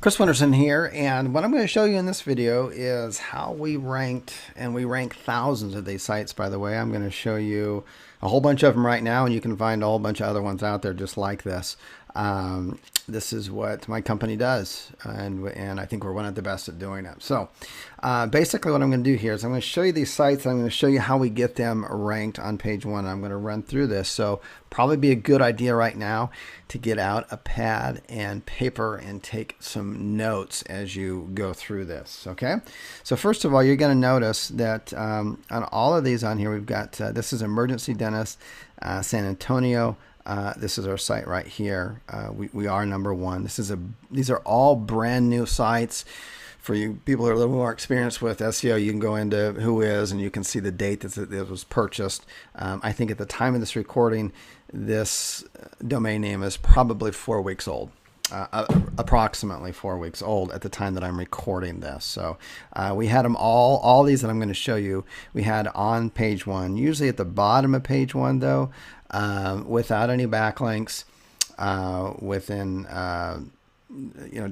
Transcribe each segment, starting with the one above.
Chris Winterson here, and what I'm going to show you in this video is how we ranked, and we rank thousands of these sites, by the way. I'm going to show you a whole bunch of them right now, and you can find a whole bunch of other ones out there just like this. This is what my company does, and I think we're one of the best at doing it. So basically what I'm going to do here is I'm going to show you these sites, and I'm going to show you how we get them ranked on page one. I'm going to run through this, so probably be a good idea right now to get out a pad and paper and take some notes as you go through this. Okay, so first of all, you're going to notice that on all of these on here, we've got this is Emergency Dentist San Antonio. This is our site right here. We are number one. These are all brand new sites. For you people who are a little more experienced with SEO, you can go into Whois and you can see the date that it was purchased. I think at the time of this recording, this domain name is probably 4 weeks old. Approximately 4 weeks old at the time that I'm recording this. So we had them all these that I'm going to show you, we had on page one, usually at the bottom of page one though, without any backlinks, within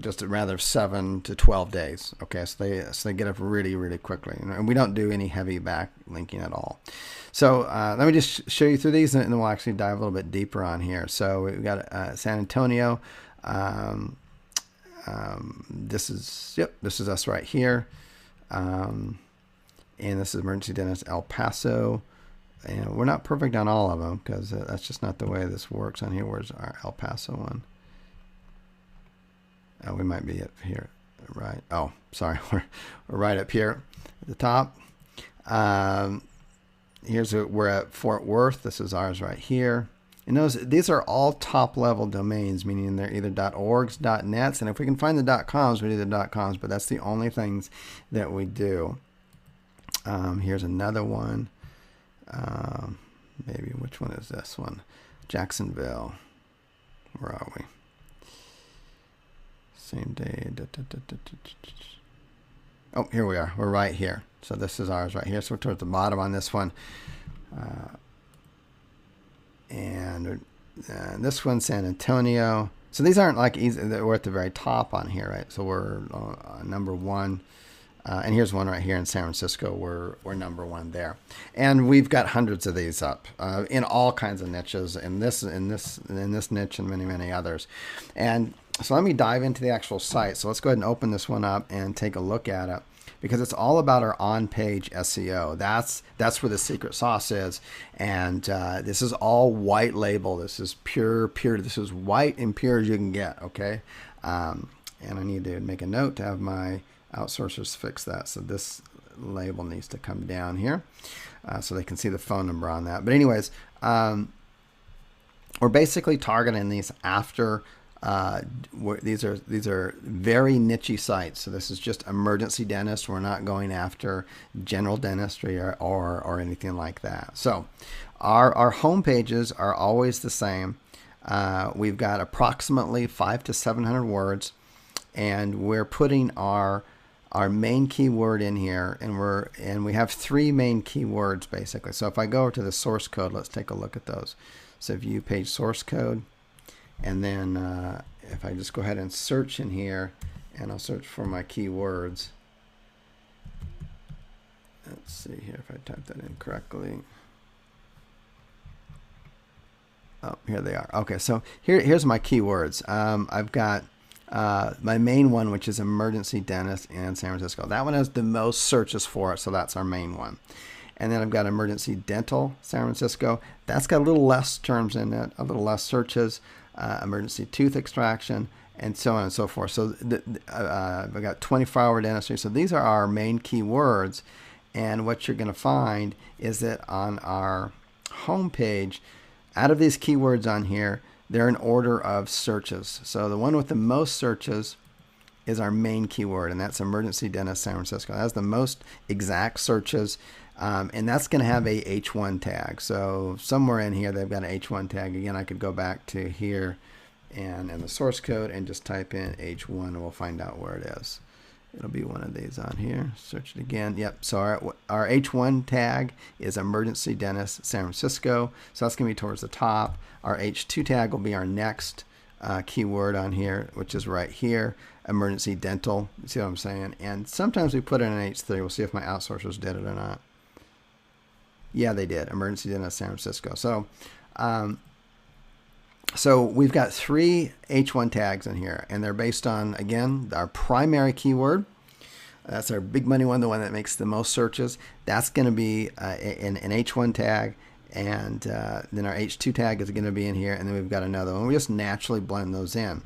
just a rather 7 to 12 days. Okay, so they get up really quickly, and we don't do any heavy backlinking at all. So let me just show you through these, and then we'll actually dive a little bit deeper on here. So we've got San Antonio. This is us right here, and this is Emergency Dentist El Paso. And we're not perfect on all of them because that's just not the way this works on here. Where's our El Paso one? Oh, we might be up here, right? Oh, sorry, we're right up here at the top. We're at Fort Worth. This is ours right here. And these are all top-level domains, meaning they're either .orgs, .nets, and if we can find the .coms, we do the .coms, but that's the only things that we do. Here's another one. Maybe which one is this one? Jacksonville. Where are we? Same day. Oh, here we are. We're right here. So this is ours right here. So we're towards the bottom on this one. And this one, San Antonio. So these aren't like easy. We're at the very top on here, right? So we're number one. And here's one right here in San Francisco. We're number one there, and we've got hundreds of these up in all kinds of niches, in this niche and many others. And so let me dive into the actual site. So let's go ahead and open this one up and take a look at it, because it's all about our on-page SEO. That's where the secret sauce is, and this is all white label. This is pure. This is white and pure as you can get. Okay, and I need to make a note to have my outsourcers fix that. So this label needs to come down here so they can see the phone number on that. But anyways, we're basically targeting these after these are very niche sites. So this is just emergency dentist. We're not going after general dentistry or anything like that. So our home pages are always the same. We've got approximately 500 to 700 words, and we're putting our main keyword in here, and we have 3 main keywords basically. So if I go over to the source code, let's take a look at those. So view page source code, and then if I just go ahead and search in here, and I'll search for my keywords. Let's see here if I type that in correctly. Oh, here they are. Okay, so here's my keywords. I've got my main one, which is emergency dentist in San Francisco. That one has the most searches for it, so that's our main one. And then I've got emergency dental San Francisco. That's got a little less terms in it, a little less searches. Emergency tooth extraction, and so on and so forth. So I've got 24-hour dentistry. So these are our main keywords, and what you're going to find is that on our home page, out of these keywords on here, they're in order of searches. So the one with the most searches is our main keyword, and that's emergency dentist San Francisco. That's the most exact searches, and that's going to have a H1 tag. So somewhere in here they've got an H1 tag. Again, I could go back to here and in the source code and just type in H1, and we'll find out where it is. It'll be one of these on here. Search it again. Yep. So our H1 tag is emergency dentist San Francisco. So that's going to be towards the top. Our H2 tag will be our next keyword on here, which is right here, emergency dental. You see what I'm saying? And sometimes we put in an H3. We'll see if my outsourcers did it or not. Yeah, they did. Emergency dental San Francisco. So we've got 3 H1 tags in here, and they're based on, again, our primary keyword. That's our big money one, the one that makes the most searches. That's going to be an H1 tag, and then our H2 tag is going to be in here, and then we've got another one. We just naturally blend those in.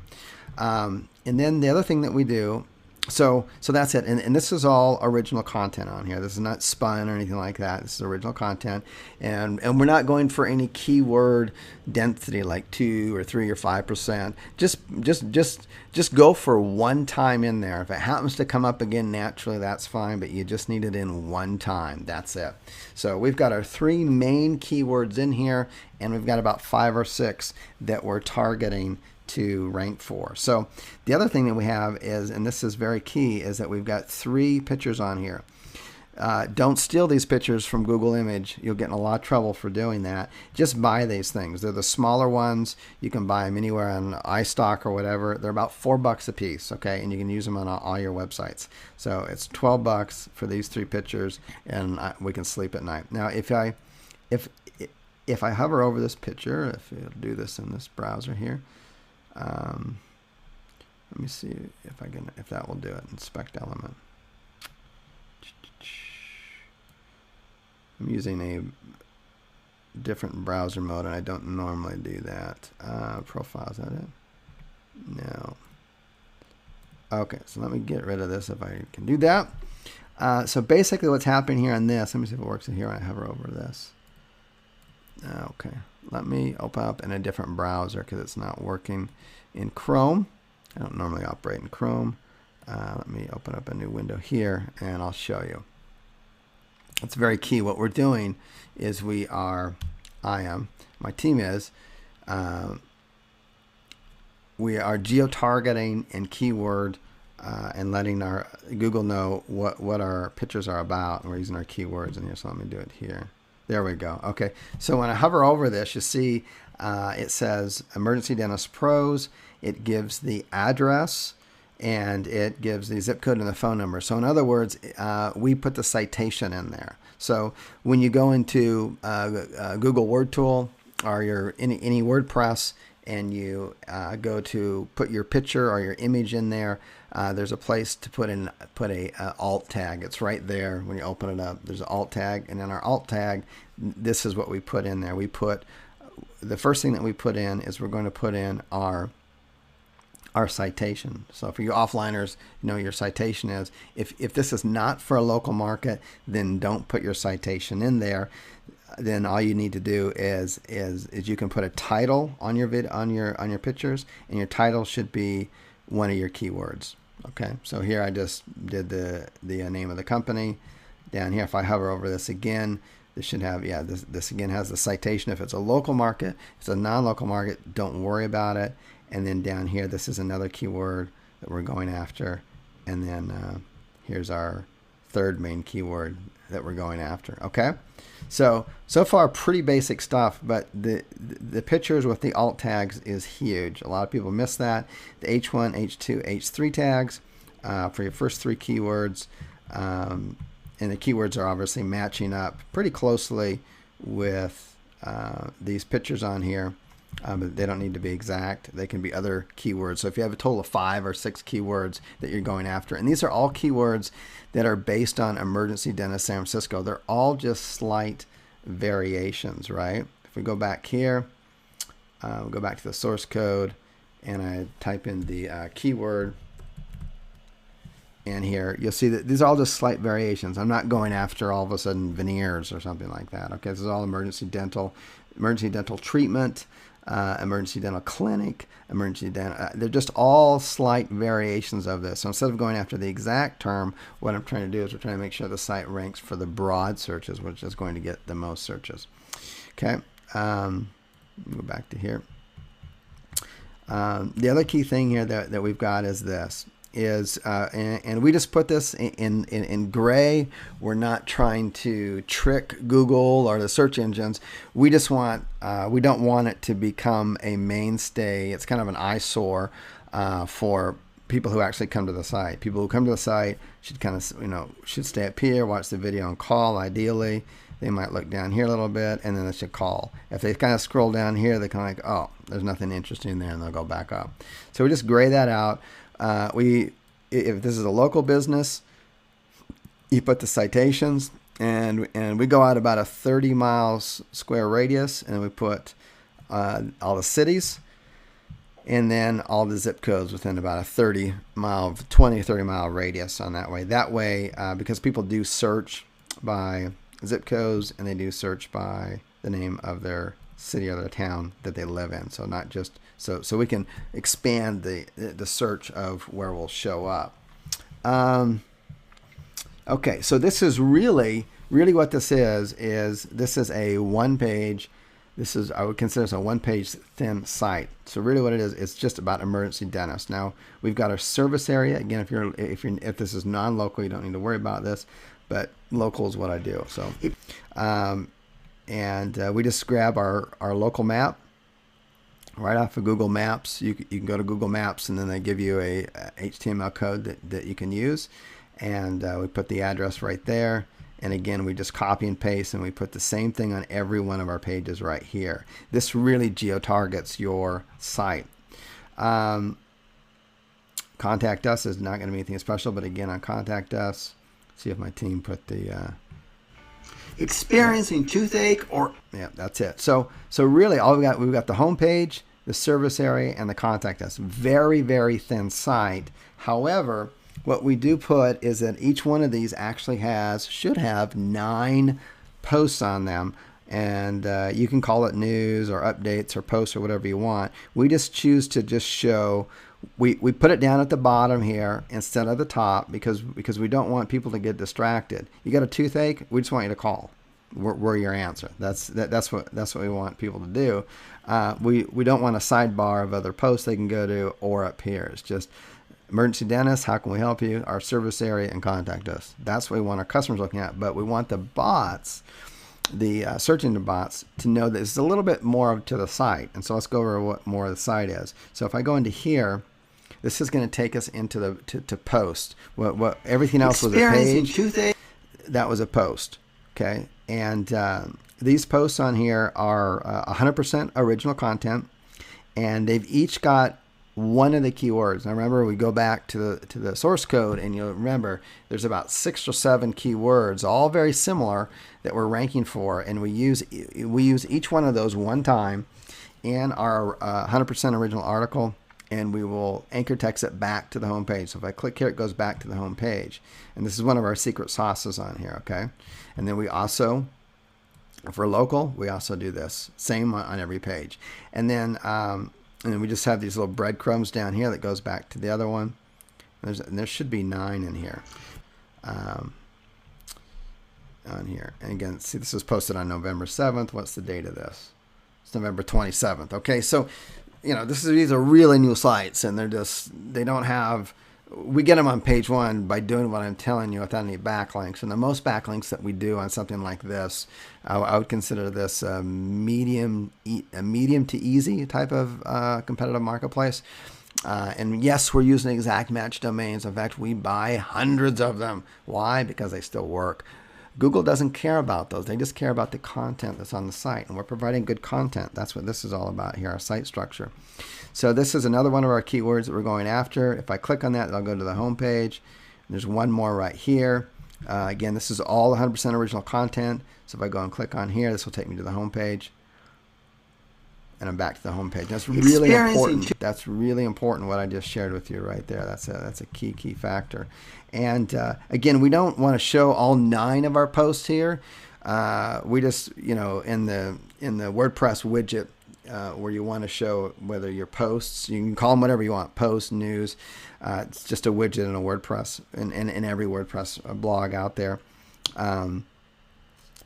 And then the other thing that we do, so that's it. And this is all original content on here. This is not spun or anything like that. This is original content. And we're not going for any keyword density like 2 or 3 or 5%. Just go for one time in there. If it happens to come up again naturally, that's fine, but you just need it in one time. That's it. So we've got our 3 main keywords in here, and we've got about 5 or 6 that we're targeting to rank for. So the other thing that we have is, and this is very key, is that we've got 3 pictures on here. Don't steal these pictures from Google Image. You'll get in a lot of trouble for doing that. Just buy these things. They're the smaller ones. You can buy them anywhere on iStock or whatever. They're about $4 a piece, okay? And you can use them on all your websites. So it's $12 for these 3 pictures, and we can sleep at night. Now, if I hover over this picture, if you'll do this in this browser here, let me see if that will do it. Inspect element. I'm using a different browser mode, and I don't normally do that. Profile, is that it? No. Okay, so let me get rid of this if I can do that. So basically what's happening here on this, let me see if it works in here when I hover over this. Okay, let me open up in a different browser because it's not working in Chrome. I don't normally operate in Chrome. Let me open up a new window here, and I'll show you. It's very key. What we're doing is my team is, we are geo-targeting and keyword and letting our Google know what our pictures are about, and we're using our keywords in here. So let me do it here. There we go. Okay, so when I hover over this, you see it says Emergency Dentist Pros. It gives the address, and it gives the zip code and the phone number. So in other words, we put the citation in there. So when you go into Google Word Tool or any WordPress, and you go to put your picture or your image in there, there's a place to put a alt tag. It's right there when you open it up. There's an alt tag, and in our alt tag, this is what we put in there. We put the first thing that we put in is we're going to put in our citation. So for you offliners, you know your citation is. If this is not for a local market, then don't put your citation in there. Then all you need to do is you can put a title on your on your pictures, and your title should be one of your keywords. Okay, so here I just did the name of the company. Down here, if I hover over this again, this should have, yeah, this again has the citation. If it's a local market, if it's a non-local market, don't worry about it. And then down here, this is another keyword that we're going after. And then here's our 3rd main keyword that we're going after. Okay, so far pretty basic stuff, but the pictures with the alt tags is huge. A lot of people miss that. The H1, H2, H3 tags for your first 3 keywords, and the keywords are obviously matching up pretty closely with these pictures on here. But they don't need to be exact. They can be other keywords. So if you have a total of 5 or 6 keywords that you're going after, and these are all keywords that are based on Emergency Dentist San Francisco, they're all just slight variations, right? If we go back here, we'll go back to the source code, and I type in the keyword, and here you'll see that these are all just slight variations. I'm not going after all of a sudden veneers or something like that. Okay, this is all emergency dental treatment, emergency dental clinic, emergency dental. They're just all slight variations of this. So instead of going after the exact term, what I'm trying to do is we're trying to make sure the site ranks for the broad searches, which is going to get the most searches. Okay, go back to here. The other key thing here that we've got is this. is, and we just put this in gray. We're not trying to trick Google or the search engines. We just want, we don't want it to become a mainstay. It's kind of an eyesore for people who actually come to the site. People who come to the site should kind of, should stay up here, watch the video and call ideally. They might look down here a little bit and then they should call. If they kind of scroll down here, they're kind of like, oh, there's nothing interesting there, and they'll go back up. So we just gray that out. If this is a local business, you put the citations, and we go out about a 30 miles square radius, and we put all the cities, and then all the zip codes within about a 20 to 30 mile radius on that way. That way, because people do search by zip codes, and they do search by the name of their city or their town that they live in. So not just so we can expand the search of where we'll show up. Okay, so this is really what this is this is a one page. This is, I would consider this a one-page thin site. So really what it is, it's just about emergency dentists. Now we've got our service area. Again, if this is non-local, you don't need to worry about this, but local is what I do. So, we just grab our local map right off of Google Maps. You can go to Google Maps, and then they give you a HTML code that you can use, and we put the address right there. And again, we just copy and paste, and we put the same thing on every one of our pages right here. This really geo-targets your site. Contact us is not going to be anything special, but again, on Contact Us, see if my team put the experiencing toothache or... Yeah, that's it. So really, we've got the home page, the service area, and the Contact Us. Very, very thin site. However, what we do put is that each one of these actually should have 9 posts on them, and you can call it news or updates or posts or whatever you want. We just choose to just show, we put it down at the bottom here instead of the top because we don't want people to get distracted. You got a toothache? We just want you to call. We're your answer. That's what we want people to do. We don't want a sidebar of other posts they can go to or up here. It's just emergency dentist, how can we help you? Our service area, and Contact Us. That's what we want our customers looking at. But we want the bots, the search engine bots, to know that it's a little bit more to the site. And so let's go over what more of the site is. So if I go into here, this is going to take us into the to post. What everything else was a page. That was a post. Okay, and these posts on here are 100% original content, and they've each got one of the keywords. Now remember, we go back to the source code, and you'll remember there's about 6 or 7 keywords, all very similar, that we're ranking for, and we use each one of those one time in our 100% original article, and we will anchor text it back to the home page. So if I click here, it goes back to the home page, and this is one of our secret sauces on here. Okay, and then we also, for local, we also do this same on every page, and then we just have these little breadcrumbs down here that goes back to the other one. And there should be 9 in here. On here. And again, see, this was posted on November 7th. What's the date of this? It's November 27th. Okay, so, these are really new sites, and they don't have, we get them on page 1 by doing what I'm telling you without any backlinks. And the most backlinks that we do on something like this, I would consider this a medium to easy type of competitive marketplace. And yes, we're using exact match domains. In fact, we buy hundreds of them. Why? Because they still work. Google doesn't care about those. They just care about the content that's on the site, and we're providing good content. That's what this is all about here, our site structure. So this is another one of our keywords that we're going after. If I click on that, I'll go to the home page. There's one more right here. Again, this is all 100% original content. So if I go and click on here, this will take me to the home page, and I'm back to the home page. That's really important. That's really important what I just shared with you right there. That's a key factor. And again, we don't want to show all 9 of our posts here. We just, in the WordPress widget, where you want to show whether your posts, you can call them whatever you want, post, news. It's just a widget in a WordPress, in every WordPress blog out there. And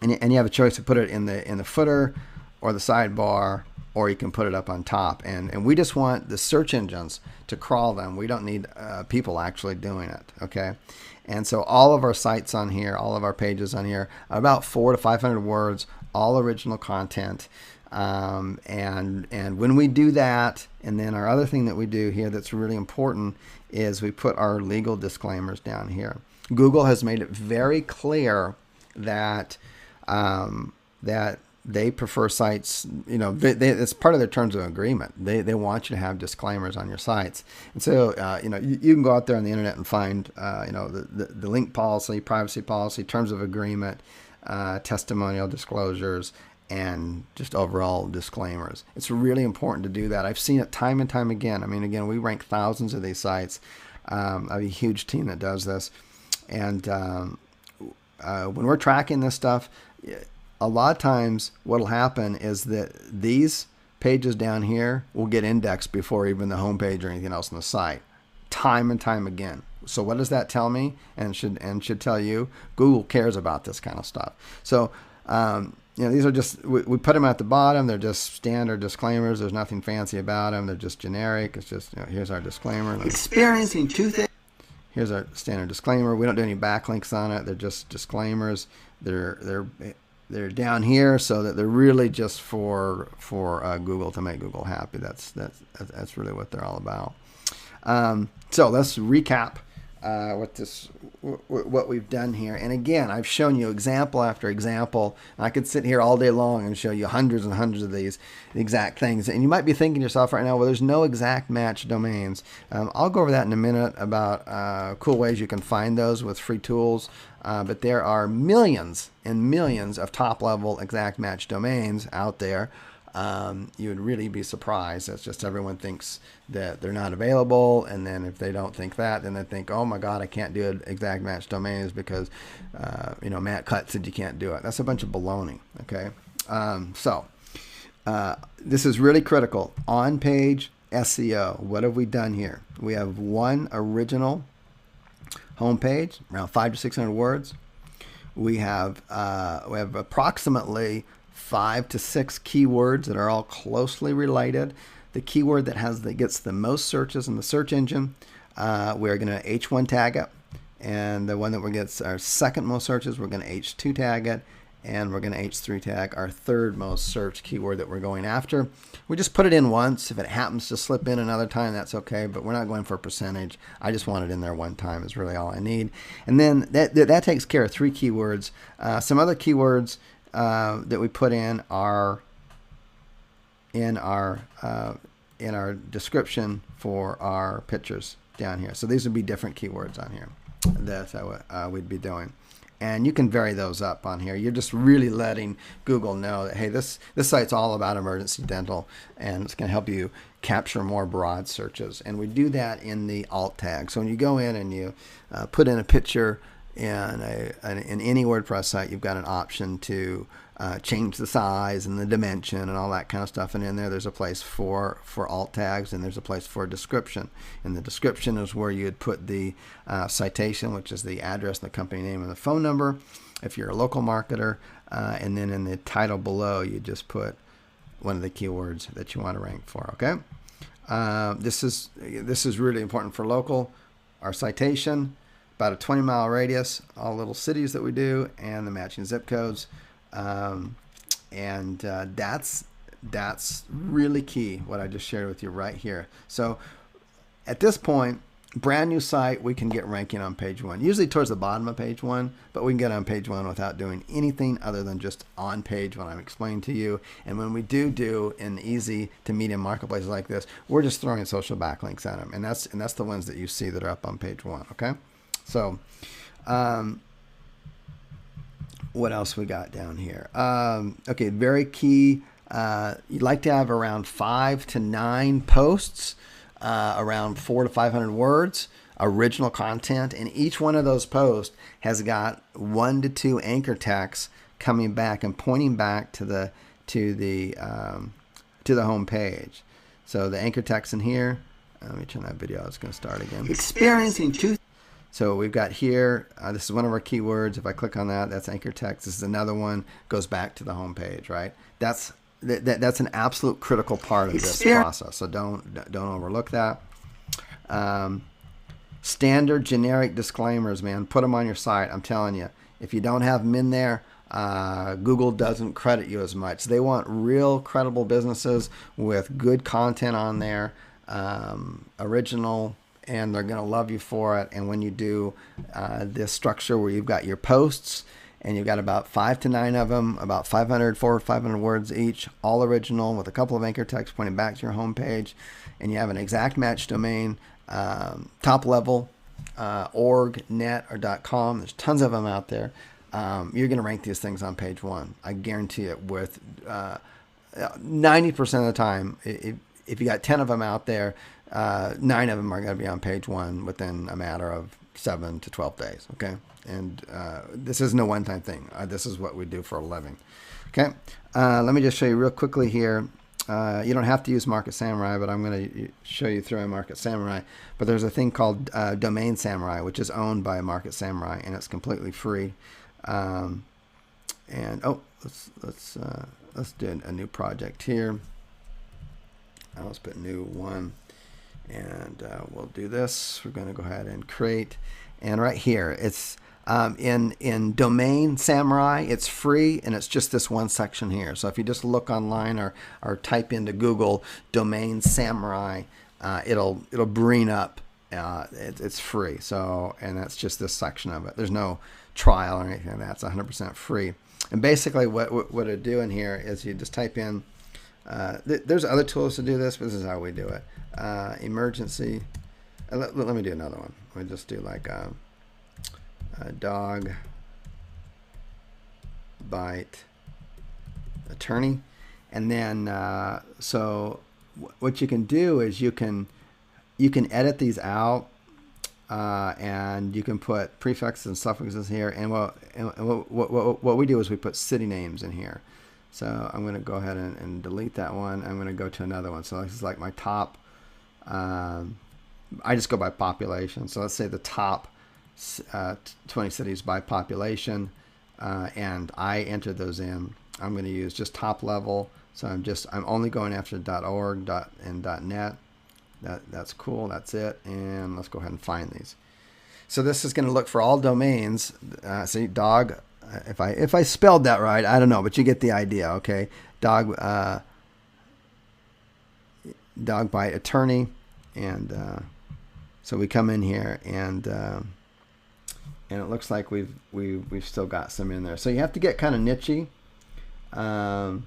you have a choice to put it in the footer or the sidebar or you can put it up on top. And we just want the search engines to crawl them. We don't need people actually doing it, okay? And so all of our sites on here, all of our pages on here are about 400 to 500 words, all original content. And when we do that, and then our other thing that we do here that's really important is we put our legal disclaimers down here. Google has made it very clear that that they prefer sites, you know, it's part of their terms of agreement. They want you to have disclaimers on your sites. And so, you know, you can go out there on the internet and find, you know, the link policy, privacy policy, terms of agreement, testimonial disclosures, and just overall disclaimers. It's really important to do that. I've seen it time and time again. I mean, again, we rank thousands of these sites. I have a huge team that does this. And when we're tracking this stuff, a lot of times what will happen is that these pages down here will get indexed before even the homepage or anything else on the site, time and time again. So what does that tell me, and should tell you? Google cares about this kind of stuff. So you know, these are just, we put them at the bottom. They're just standard disclaimers. There's nothing fancy about them. They're just generic. It's just, you know, here's our disclaimer. Experiencing two things. Here's our standard disclaimer. We don't do any backlinks on it. They're just disclaimers. They're down here so that they're really just for Google, to make Google happy. That's really what they're all about. So let's recap what we've done here. And again, I've shown you example after example. I could sit here all day long and show you hundreds and hundreds of these exact things. And you might be thinking to yourself right now, well, there's no exact match domains. I'll go over that in a minute about cool ways you can find those with free tools. But there are millions and millions of top-level exact match domains out there. You would really be surprised. It's just everyone thinks that they're not available, and then if they don't think that, then they think, oh my God, I can't do it exact match domains because you know, Matt Cutt said you can't do it. That's a bunch of baloney. Okay, so this is really critical. On-page SEO. What have we done here? We have one original homepage, around 500 to 600 words. We have approximately 5 to 6 keywords that are all closely related. The keyword that gets the most searches in the search engine, we're going to H1 tag it, and the one that gets our second most searches, we're going to H2 tag it, and we're going to H3 tag our third most searched keyword that we're going after. We just put it in once. If it happens to slip in another time, that's okay, but we're not going for a percentage. I just want it in there one time is really all I need. And then that takes care of 3 keywords. Some other keywords that we put in are in our description for our pictures down here. So these would be different keywords on here that we'd be doing. And you can vary those up on here. You're just really letting Google know that, hey, this site's all about emergency dental, and it's going to help you capture more broad searches. And we do that in the alt tag. So when you go in and you put in a picture in any WordPress site, you've got an option to change the size and the dimension and all that kind of stuff. And in there's a place for alt tags, and there's a place for a description. And the description is where you'd put the citation, which is the address and the company name and the phone number if you're a local marketer. And then in the title below, you just put one of the keywords that you want to rank for. Okay, this is really important for local. Our citation, about a 20-mile radius, all little cities that we do, and the matching zip codes. That's really key, what I just shared with you right here. So at this point, brand new site, we can get ranking on page 1, usually towards the bottom of page 1, but we can get on page 1 without doing anything other than just on page when I'm explaining to you. And when we do in easy to medium marketplaces like this, we're just throwing social backlinks at them, and that's the ones that you see that are up on page 1. Okay, so what else we got down here? Okay, very key. You'd like to have around 5 to 9 posts, around 400 to 500 words, original content, and each one of those posts has got 1 to 2 anchor texts coming back and pointing back to the home page. So the anchor text in here. Let me turn that video. It's going to start again. Experiencing two. So we've got here, this is one of our keywords. If I click on that, that's anchor text. This is another one, goes back to the home page, right? That's that's an absolute critical part of this process. So don't overlook that. Standard generic disclaimers, man, put them on your site. I'm telling you, if you don't have them in there, Google doesn't credit you as much. They want real credible businesses with good content on there, original, and they're going to love you for it. And when you do this structure where you've got your posts and you've got about 5 to 9 of them, about 400 or 500 words each, all original with a couple of anchor texts pointing back to your homepage, and you have an exact match domain, top level, org, net, or .com. There's tons of them out there. You're going to rank these things on page 1. I guarantee it. With 90% of the time, if you got 10 of them out there, 9 of them are going to be on page 1 within a matter of 7 to 12 days. Okay, and this isn't a one-time thing. This is what we do for a living. Okay, let me just show you real quickly here. You don't have to use Market Samurai, but I'm going to show you through a Market Samurai. But there's a thing called Domain Samurai, which is owned by Market Samurai, and it's completely free. And let's do a new project here. Let's put new 1, and we'll do this. We're going to go ahead and create, and right here it's in Domain Samurai, it's free, and it's just this one section here. So if you just look online or type into Google Domain Samurai, it'll bring up. It's free. So, and that's just this section of it. There's no trial or anything like that. It's 100% free. And basically what it'll do in here is you just type in, there's other tools to do this, but this is how we do it. Emergency. Let me do another one. We just do like a dog bite attorney. And then, so what you can do is you can edit these out, and you can put prefixes and suffixes here. And what we do is we put city names in here. So I'm going to go ahead and delete that one. I'm going to go to another one. So this is like my top. I just go by population. So let's say the top 20 cities by population, and I enter those in. I'm going to use just top level. So I'm only going after .org and .net. That's cool. That's it. And let's go ahead and find these. So this is going to look for all domains. See, dog. If I spelled that right, I don't know, but you get the idea. Okay, dog bite attorney, and so we come in here, and it looks like we've still got some in there. So you have to get kind of nichey. And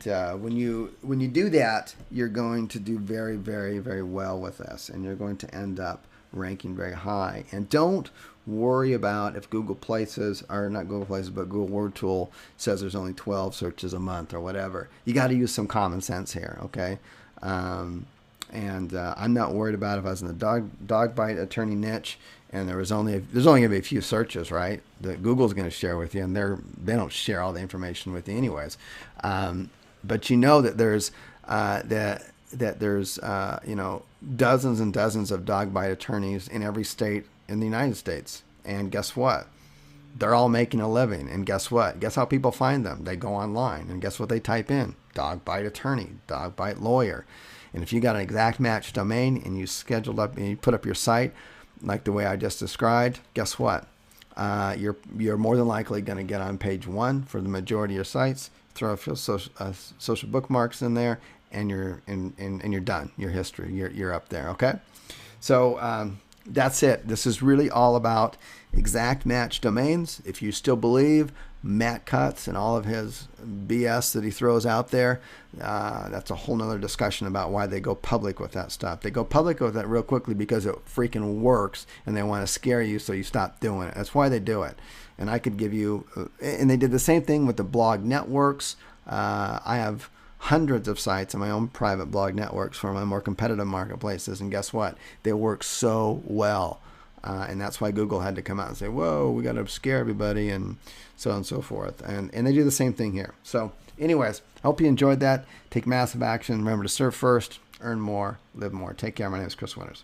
when you do that, you're going to do very, very, very well with this, and you're going to end up ranking very high. And don't worry about if Google Places, or not Google Places, but Google Word Tool says there's only 12 searches a month or whatever. You got to use some common sense here, okay? I'm not worried about if I was in the dog bite attorney niche and there's only going to be a few searches, right, that Google's going to share with you, and they don't share all the information with you anyways. But you know that there's dozens and dozens of dog bite attorneys in every state in the United States, and guess what? They're all making a living, and guess what? Guess how people find them? They go online, and guess what they type in? Dog bite attorney, dog bite lawyer. And if you got an exact match domain and you scheduled up and you put up your site like the way I just described, guess what? You're more than likely going to get on page 1 for the majority of your sites. Throw a few social bookmarks in there, and you're done. Your history, you're up there. Okay, so that's it. This is really all about exact match domains. If you still believe Matt Cutts and all of his BS that he throws out there, that's a whole nother discussion about why they go public with that stuff. They go public with that real quickly because it freaking works, and they want to scare you so you stop doing it. That's why they do it. And I could give you, and they did the same thing with the blog networks. I have hundreds of sites on my own private blog networks for my more competitive marketplaces, and guess what? They work so well. And that's why Google had to come out and say, whoa, we got to scare everybody, and so on and so forth. And they do the same thing here. So anyways, I hope you enjoyed that. Take massive action. Remember to serve first, earn more, live more. Take care. My name is Chris Winters.